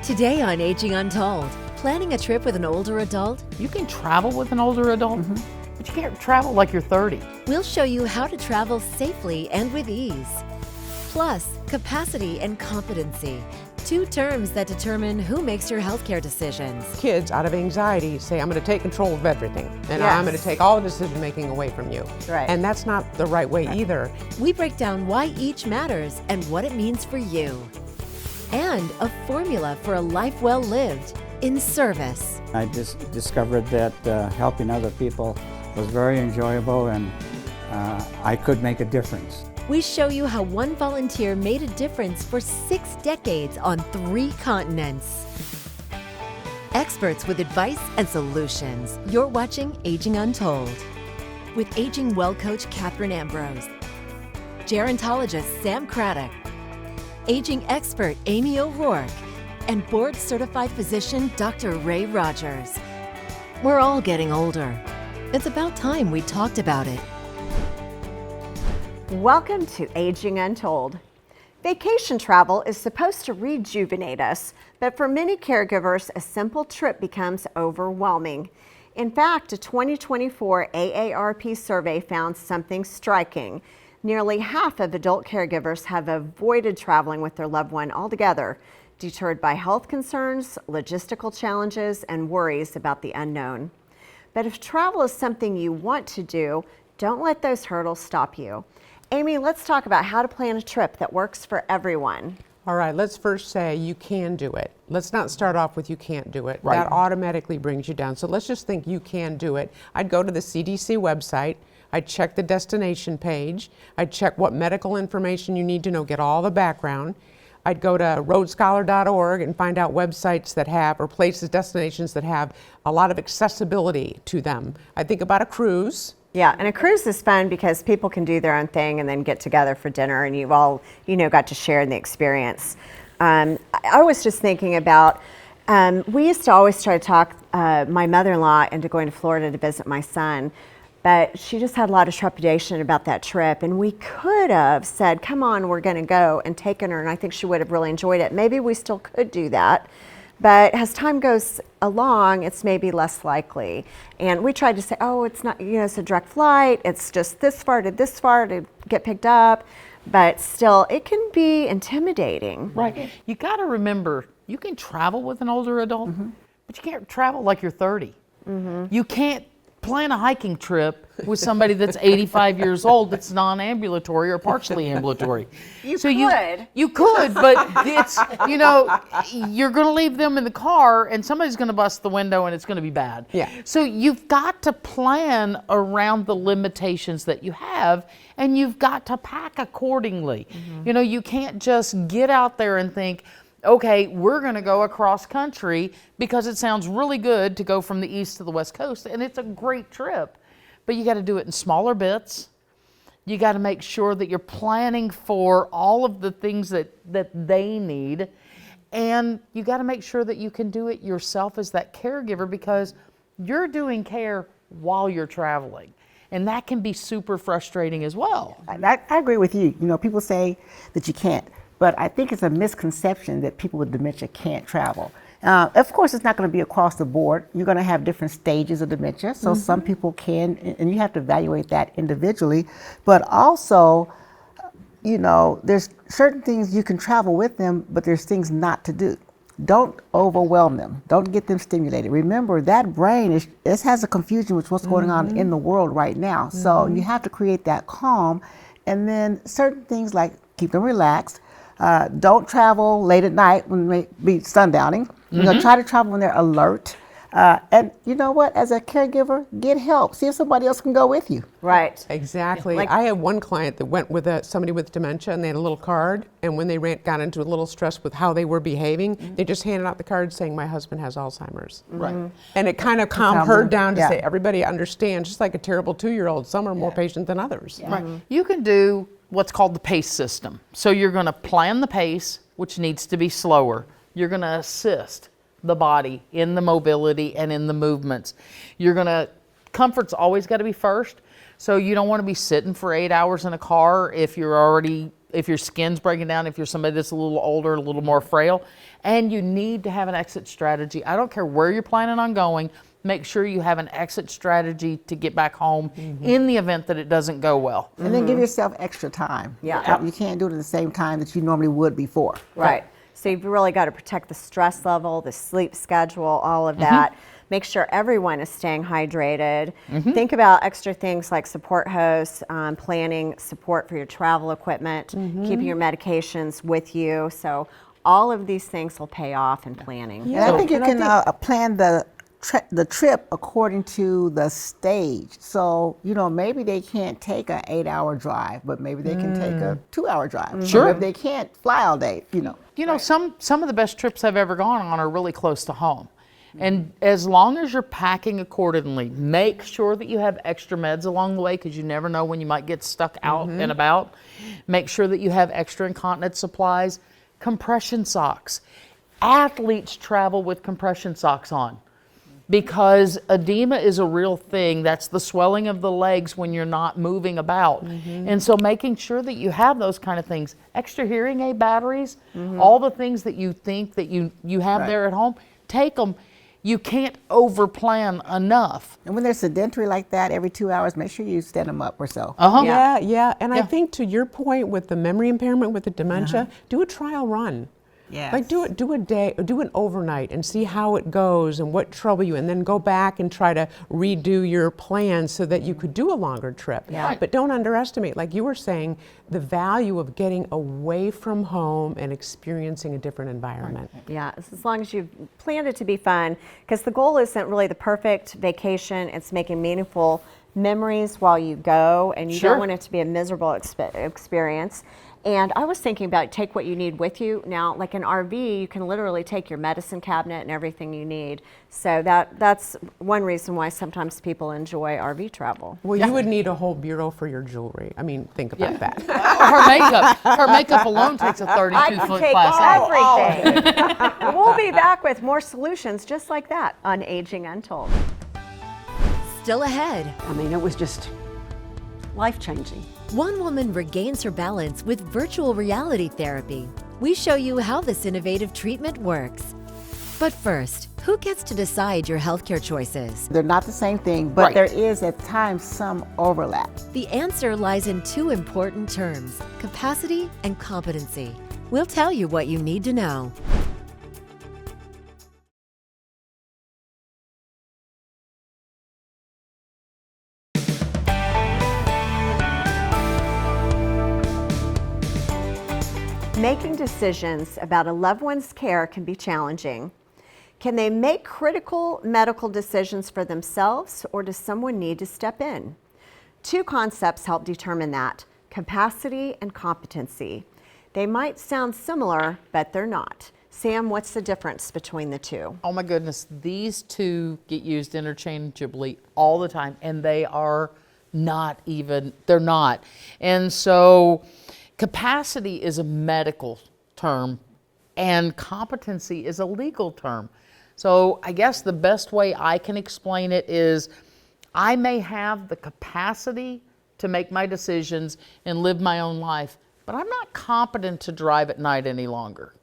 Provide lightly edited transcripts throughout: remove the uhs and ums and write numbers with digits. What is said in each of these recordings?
Today on Aging Untold, planning a trip with an older adult? You can travel with an older adult, but you can't travel like you're 30. We'll show you how to travel safely and with ease. Plus, capacity and competency, two terms that determine who makes your healthcare decisions. Kids, out of anxiety, say, I'm going to take control of everything, and Yes. I'm going to take all the decision-making away from you. Right. And that's not the right way either. We break down why each matters and what it means for you. And a formula for a life well lived in service. I just discovered that helping other people was very enjoyable, and I could make a difference. We show you how one volunteer made a difference for 6 decades on 3 continents. Experts with advice and solutions. You're watching Aging Untold with Aging Well Coach Catherine Ambrose, gerontologist Sam Craddock, aging expert Amy O'Rourke, and board certified physician Dr. Ray Rogers. We're all getting older. It's about time we talked about it. Welcome to Aging Untold. Vacation travel is supposed to rejuvenate us, but for many caregivers, a simple trip becomes overwhelming. In fact, a 2024 AARP survey found something striking. Nearly half of adult caregivers have avoided traveling with their loved one altogether, deterred by health concerns, logistical challenges, and worries about the unknown. But if travel is something you want to do, don't let those hurdles stop you. Amy, let's talk about how to plan a trip that works for everyone. All right, let's first say you can do it. Let's not start off with you can't do it. Right. That automatically brings you down. So let's just think you can do it. I'd go to the CDC website. I'd check the destination page. I'd check what medical information you need to know, get all the background. I'd go to roadscholar.org and find out websites that have, or places, destinations that have a lot of accessibility to them. I think about a cruise. Yeah, and a cruise is fun because people can do their own thing and then get together for dinner, and you've all, got to share in the experience. I was just thinking about, we used to always try to talk my mother-in-law into going to Florida to visit my son, but she just had a lot of trepidation about that trip, and we could have said, come on, we're going to go, and taken her, and I think she would have really enjoyed it. Maybe we still could do that. But as time goes along, it's maybe less likely. And we tried to say, oh, it's not, it's a direct flight. It's just this far to get picked up. But still, it can be intimidating. Right. You got to remember, you can travel with an older adult, but you can't travel like you're 30. You can't plan a hiking trip with somebody that's 85 years old that's non-ambulatory or partially ambulatory. You could, but it's, you're going to leave them in the car and somebody's going to bust the window and it's going to be bad. Yeah. So you've got to plan around the limitations that you have, and you've got to pack accordingly. You can't just get out there and think, okay, we're going to go across country because it sounds really good to go from the east to the west coast, and it's a great trip. But you got to do it in smaller bits. You got to make sure that you're planning for all of the things that they need, and you got to make sure that you can do it yourself as that caregiver, because you're doing care while you're traveling, and that can be super frustrating as well. I agree with you. People say that you can't. But I think it's a misconception that people with dementia can't travel. Of course, it's not going to be across the board. You're going to have different stages of dementia. So some people can, and you have to evaluate that individually. But also, there's certain things you can travel with them, but there's things not to do. Don't overwhelm them. Don't get them stimulated. Remember, that brain has a confusion with what's going on in the world right now. So you have to create that calm. And then certain things like keep them relaxed. Don't travel late at night when they be sundowning. Try to travel when they're alert. And you know what? As a caregiver, get help. See if somebody else can go with you. Right. Exactly. I had one client that went with somebody with dementia, and they had a little card, and when they got into a little stress with how they were behaving, they just handed out the card saying, my husband has Alzheimer's. Right. And it kind of calmed her down to say, everybody understands, just like a terrible 2-year-old, some are more patient than others. Right. You can do what's called the PACE system. So you're going to plan the pace, which needs to be slower. You're going to assist the body in the mobility and in the movements. Comfort's always got to be first. So you don't want to be sitting for 8 hours in a car if you're already if your skin's breaking down, if you're somebody that's a little older, a little more frail, and you need to have an exit strategy. I don't care where you're planning on going, make sure you have an exit strategy to get back home in the event that it doesn't go well. And then give yourself extra time. Yeah. You can't do it at the same time that you normally would before. Right. So you've really got to protect the stress level, the sleep schedule, all of that. Make sure everyone is staying hydrated. Think about extra things like support hosts, planning support for your travel equipment, keeping your medications with you. So all of these things will pay off in planning. And I think you can plan the trip according to the stage. So, maybe they can't take an 8-hour drive, but maybe they can take a 2-hour drive. Sure. Or maybe they can't fly all day, Some of the best trips I've ever gone on are really close to home. And as long as you're packing accordingly, make sure that you have extra meds along the way, because you never know when you might get stuck out and about. Make sure that you have extra incontinence supplies, compression socks. Athletes travel with compression socks on, because edema is a real thing. That's the swelling of the legs when you're not moving about. And so making sure that you have those kind of things, extra hearing aid batteries, all the things that you think that you have there at home, take them. You can't overplan enough. And when they're sedentary like that, every 2 hours, make sure you stand them up or so. Yeah. And I think to your point with the memory impairment, with the dementia, do a trial run. Yes. Like do a day, or do an overnight and see how it goes and what trouble you, and then go back and try to redo your plans so that you could do a longer trip. Yeah. But don't underestimate, like you were saying, the value of getting away from home and experiencing a different environment. Yeah, as long as you've planned it to be fun, because the goal isn't really the perfect vacation, it's making meaningful memories while you go, and you don't want it to be a miserable experience. And I was thinking about take what you need with you. Now, like an RV, you can literally take your medicine cabinet and everything you need. So that's one reason why sometimes people enjoy RV travel. Well, you would need a whole bureau for your jewelry. I mean, think about that. Her makeup alone takes a 32-foot Take class. everything. We'll be back with more solutions just like that on Aging Untold. Still ahead, I mean, it was just life-changing. one woman regains her balance with virtual reality therapy. We show you how this innovative treatment works. But first, who gets to decide your healthcare choices? They're not the same thing, but there is at times some overlap. The answer lies in two important terms: capacity and competency. We'll tell you what you need to know. Making decisions about a loved one's care can be challenging. Can they make critical medical decisions for themselves, or does someone need to step in? Two concepts help determine that: capacity and competency. They might sound similar, but they're not. Sam, what's the difference between the two? Oh my goodness, these two get used interchangeably all the time, and they are not even, they're not. And so capacity is a medical term and competency is a legal term. So I guess the best way I can explain it is I may have the capacity to make my decisions and live my own life, but I'm not competent to drive at night any longer.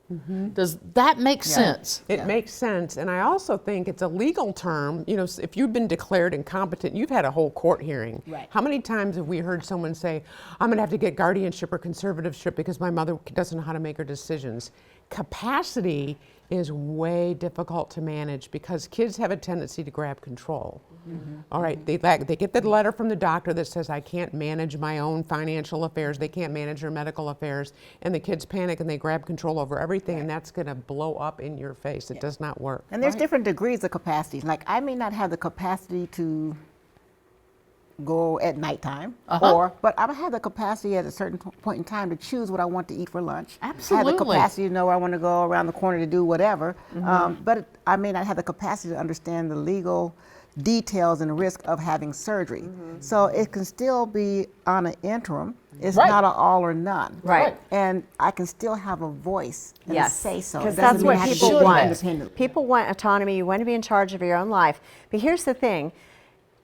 Does that make sense? It makes sense, and I also think it's a legal term. You know, if you've been declared incompetent, you've had a whole court hearing. Right. How many times have we heard someone say, I'm gonna have to get guardianship or conservatorship because my mother doesn't know how to make her decisions? Capacity is way difficult to manage because kids have a tendency to grab control. All right, they get the letter from the doctor that says, I can't manage my own financial affairs, they can't manage their medical affairs, and the kids panic and they grab control over everything, and that's gonna blow up in your face. It does not work. And there's different degrees of capacity. Like I may not have the capacity to go at nighttime, but I have the capacity at a certain point in time to choose what I want to eat for lunch. Absolutely. I have the capacity to know where I want to go around the corner to do whatever, but I may not have the capacity to understand the legal details and the risk of having surgery. So it can still be on an interim. It's not an all or none. Right. And I can still have a voice and a say so. Because It doesn't that's mean what I have to people do it want. independently. People want autonomy. You want to be in charge of your own life. But here's the thing.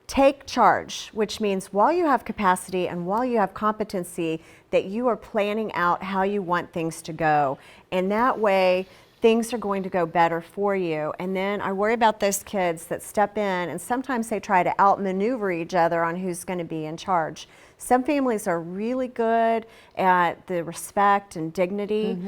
Take charge, which means while you have capacity and while you have competency, that you are planning out how you want things to go. And that way, things are going to go better for you. And then I worry about those kids that step in and sometimes they try to outmaneuver each other on who's going to be in charge. Some families are really good at the respect and dignity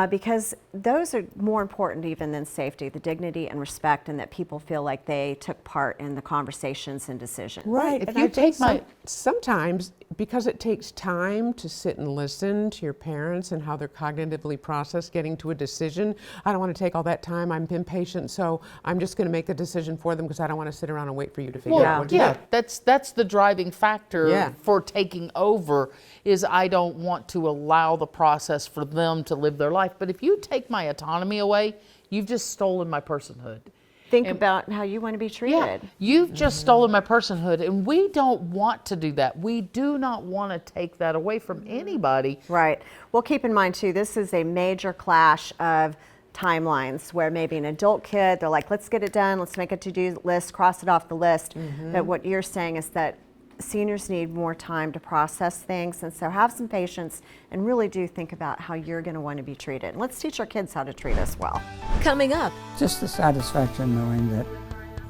because those are more important even than safety, the dignity and respect, and that people feel like they took part in the conversations and decisions. Right. If And you I think take my- sometimes, because it takes time to sit and listen to your parents and how they're cognitively process getting to a decision, I don't want to take all that time. I'm impatient, so I'm just going to make the decision for them because I don't want to sit around and wait for you to figure out what to do. That's the driving factor Yeah. for taking over, is I don't want to allow the process for them to live their life. But if you take my autonomy away, you've just stolen my personhood. Think about how you want to be treated. Yeah, you've just stolen my personhood, and we don't want to do that. We do not want to take that away from anybody. Right. Well, keep in mind too, this is a major clash of timelines where maybe an adult kid, they're like, let's get it done, let's make a to-do list, cross it off the list. But what you're saying is that seniors need more time to process things, and so have some patience and really do think about how you're going to want to be treated. And let's teach our kids how to treat us well. Coming up, Just the satisfaction knowing that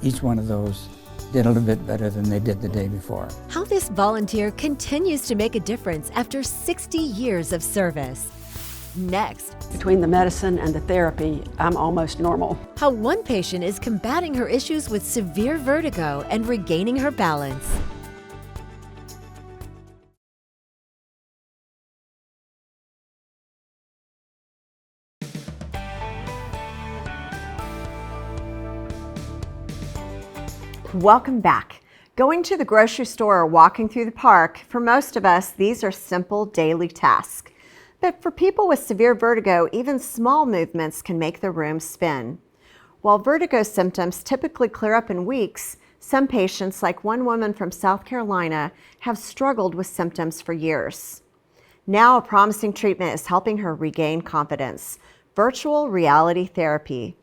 each one of those did a little bit better than they did the day before. how this volunteer continues to make a difference after 60 years of service. Next, Between the medicine and the therapy, I'm almost normal. how one patient is combating her issues with severe vertigo and regaining her balance. Welcome back. Going to the grocery store or walking through the park, for most of us, these are simple daily tasks. But for people with severe vertigo, even small movements can make the room spin. While vertigo symptoms typically clear up in weeks, some patients, like one woman from South Carolina, have struggled with symptoms for years. Now a promising treatment is helping her regain confidence: virtual reality therapy.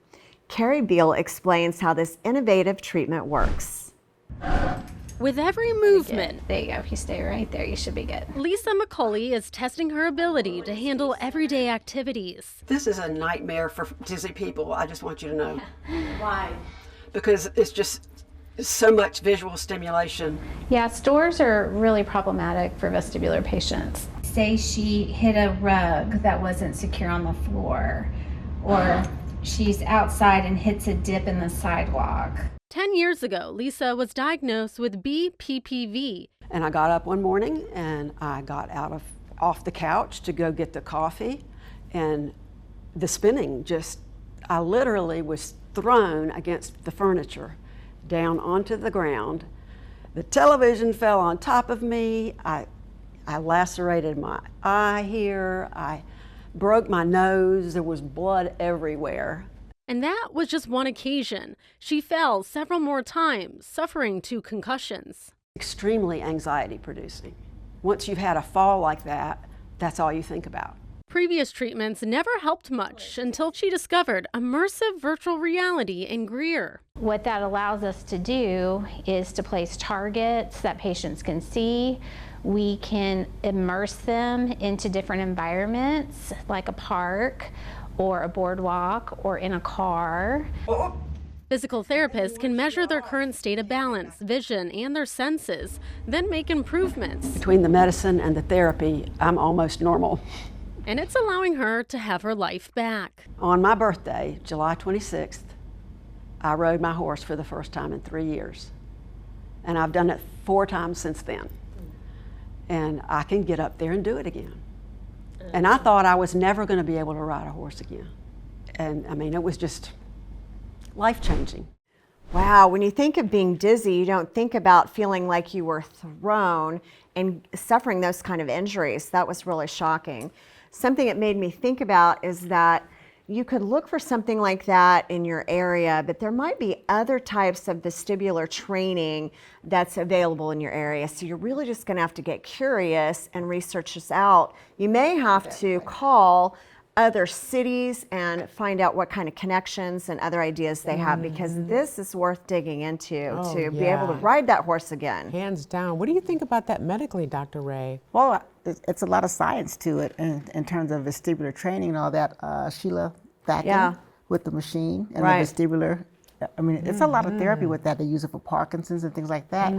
Carrie Beal explains how this innovative treatment works. With every movement, There you go. If you stay right there, you should be good. Lisa McCauley is testing her ability to handle everyday activities. This is a nightmare for dizzy people. I just want you to know. Why? Because it's just so much visual stimulation. Yeah, stores are really problematic for vestibular patients. Say she hit a rug that wasn't secure on the floor, or she's outside and hits a dip in the sidewalk. 10 years ago, Lisa was diagnosed with BPPV. And I got up one morning and I got off the couch to go get the coffee, and the spinning I literally was thrown against the furniture, down onto the ground. The television fell on top of me. I lacerated my eye here. I broke my nose. There was blood everywhere. And that was just one occasion. She fell several more times, suffering 2 concussions. Extremely anxiety producing. Once you've had a fall like that, that's all you think about. Previous treatments never helped much until she discovered immersive virtual reality in Greer. What that allows us to do is to place targets that patients can see. We can immerse them into different environments, like a park or a boardwalk or in a car. Physical therapists can measure their current state of balance, vision, and their senses, then make improvements. Between the medicine and the therapy, I'm almost normal. And it's allowing her to have her life back. On my birthday, July 26th, I rode my horse for the first time in 3 years. And I've done it 4 times since then. And I can get up there and do it again. And I thought I was never going to be able to ride a horse again. And I mean, it was just life-changing. Wow, when you think of being dizzy, you don't think about feeling like you were thrown and suffering those kind of injuries. That was really shocking. Something it made me think about is that you could look for something like that in your area, but there might be other types of vestibular training that's available in your area. So you're really just going to have to get curious and research this out. You may have to call other cities and find out what kind of connections and other ideas they have, because this is worth digging into to be able to ride that horse again. Hands down. What do you think about that medically, Dr. Ray? Well, it's a lot of science to it in terms of vestibular training and all that. Sheila Thacken with the machine and the vestibular. I mean, it's a lot of therapy with that. They use it for Parkinson's and things like that.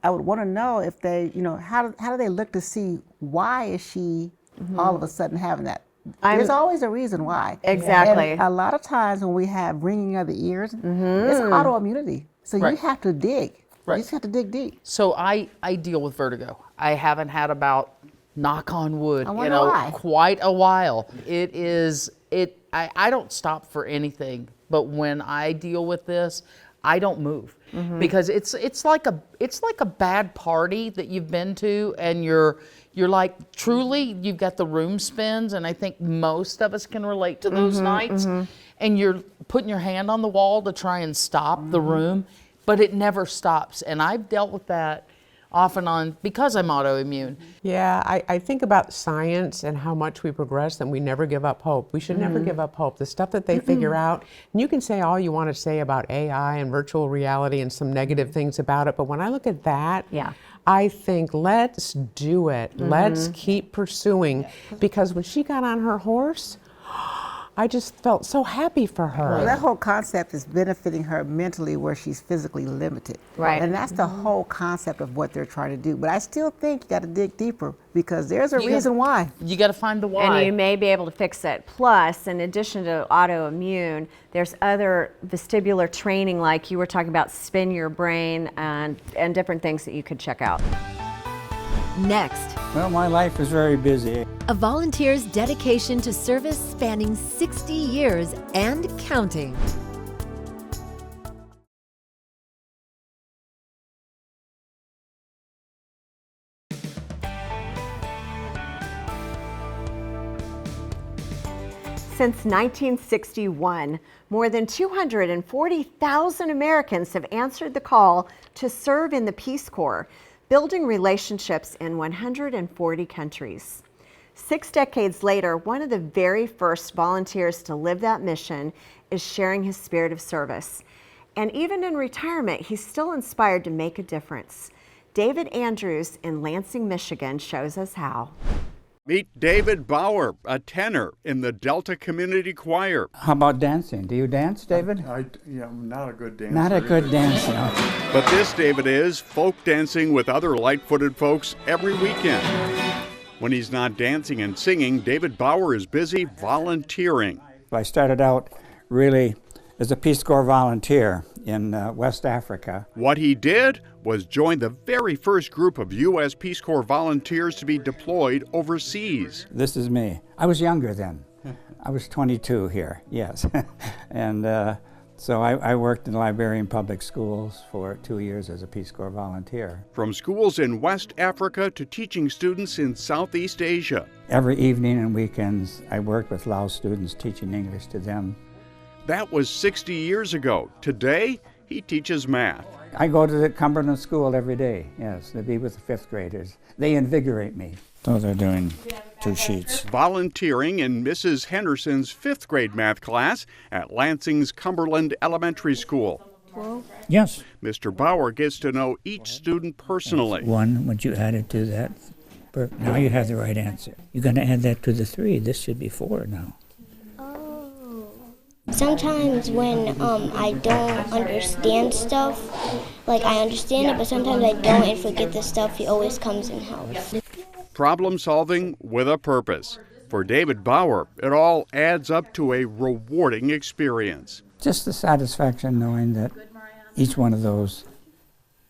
I would want to know if they, how do they look to see why is she all of a sudden having that? There's always a reason why. Exactly. And a lot of times when we have ringing of the ears, it's autoimmunity. So you have to dig. You just have to dig deep. So I deal with vertigo. I haven't had about, knock on wood, why. quite a while. I don't stop for anything, but when I deal with this, I don't move because it's like a bad party that you've been to, and you're like, truly, you've got the room spins, and I think most of us can relate to those nights, and you're putting your hand on the wall to try and stop the room, but it never stops. And I've dealt with that off and on because I'm autoimmune. Yeah, I think about science and how much we progress, and we never give up hope. We should never give up hope. The stuff that they figure out, and you can say all you want to say about AI and virtual reality and some negative things about it, but when I look at that, I think, let's do it. Let's keep pursuing, because when she got on her horse, I just felt so happy for her. Well, that whole concept is benefiting her mentally where she's physically limited. Right. And that's the whole concept of what they're trying to do. But I still think you got to dig deeper, because there's a reason why. You got to find the why. And you may be able to fix it. Plus, in addition to autoimmune, there's other vestibular training, like you were talking about, spin your brain and different things that you could check out. Next, Well, my life is very busy. a volunteer's dedication to service spanning 60 years and counting. Since 1961, more than 240,000 Americans have answered the call to serve in the Peace Corps, building relationships in 140 countries. 6 decades later, one of the very first volunteers to live that mission is sharing his spirit of service. And even in retirement, he's still inspired to make a difference. David Andrews in Lansing, Michigan shows us how. Meet David Bauer, a tenor in the Delta Community Choir. How about dancing? Do you dance, David? I'm not a good dancer. Not a good dancer. But this David is folk dancing with other light-footed folks every weekend. When he's not dancing and singing, David Bauer is busy volunteering. I started out really as a Peace Corps volunteer in West Africa. What he did was join the very first group of U.S. Peace Corps volunteers to be deployed overseas. This is me. I was younger then. I was 22 here, yes. And so I worked in Liberian public schools for 2 years as a Peace Corps volunteer. From schools in West Africa to teaching students in Southeast Asia. Every evening and weekends, I worked with Lao students, teaching English to them. That was 60 years ago. Today, he teaches math. I go to the Cumberland School every day, yes, to be with the 5th graders. They invigorate me. So they're doing 2 sheets. Volunteering in Mrs. Henderson's 5th grade math class at Lansing's Cumberland Elementary School. Yes. Mr. Bauer gets to know each student personally. 1, once you add it to that, now you have the right answer. You're going to add that to the 3. This should be 4 now. Sometimes when I don't understand stuff, like I understand it, but sometimes I don't and forget the stuff, he always comes and helps. Problem solving with a purpose. For David Bauer, it all adds up to a rewarding experience. Just the satisfaction knowing that each one of those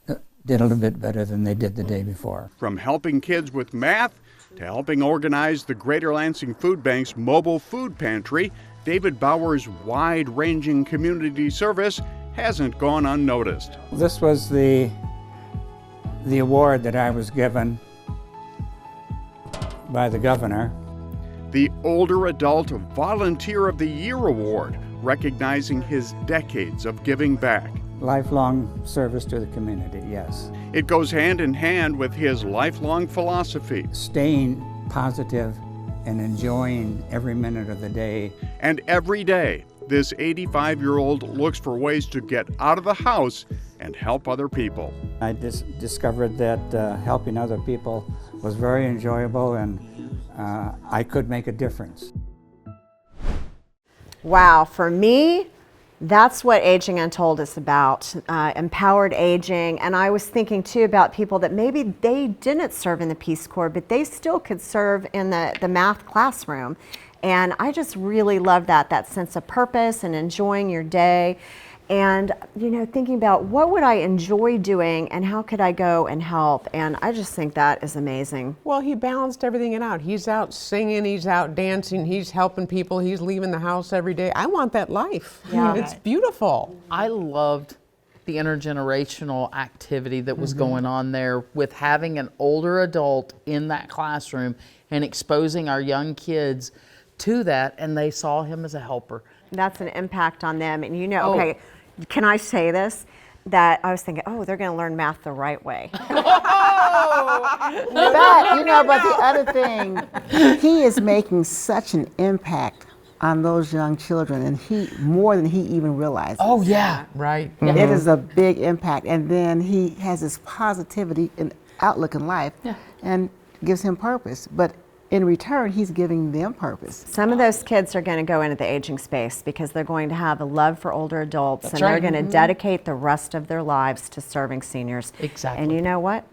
did a little bit better than they did the day before. From helping kids with math to helping organize the Greater Lansing Food Bank's mobile food pantry, David Bauer's wide-ranging community service hasn't gone unnoticed. This was the award that I was given by the governor. The Older Adult Volunteer of the Year Award, recognizing his decades of giving back. Lifelong service to the community, yes. It goes hand in hand with his lifelong philosophy. Staying positive and enjoying every minute of the day. And every day, this 85-year-old looks for ways to get out of the house and help other people. I discovered that helping other people was very enjoyable, and I could make a difference. Wow, for me, that's what Aging Untold is about, empowered aging. And I was thinking too about people that maybe they didn't serve in the Peace Corps, but they still could serve in the math classroom. And I just really love that sense of purpose and enjoying your day. And, you know, thinking about what would I enjoy doing and how could I go and help? And I just think that is amazing. Well, he balanced everything out. He's out singing, he's out dancing, he's helping people, he's leaving the house every day. I want that life. Yeah. It's beautiful. I loved the intergenerational activity that was going on there with having an older adult in that classroom and exposing our young kids to that, and they saw him as a helper. That's an impact on them. And you know, okay, can I say this? That I was thinking, oh, they're going to learn math the right way. But, you know, but the other thing, he is making such an impact on those young children, and he more than he even realizes. Oh, yeah. Right. It is a big impact. And then he has this positivity and outlook in life and gives him purpose. But in return, he's giving them purpose. Some of those kids are going to go into the aging space because they're going to have a love for older adults. That's and right. They're going to dedicate the rest of their lives to serving seniors. Exactly. And you know what?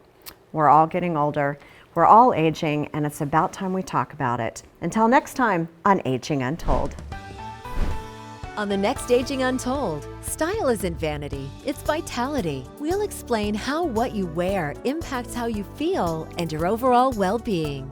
We're all getting older. We're all aging, and it's about time we talk about it. Until next time on Aging Untold. On the next Aging Untold, style isn't vanity, it's vitality. We'll explain how what you wear impacts how you feel and your overall well-being.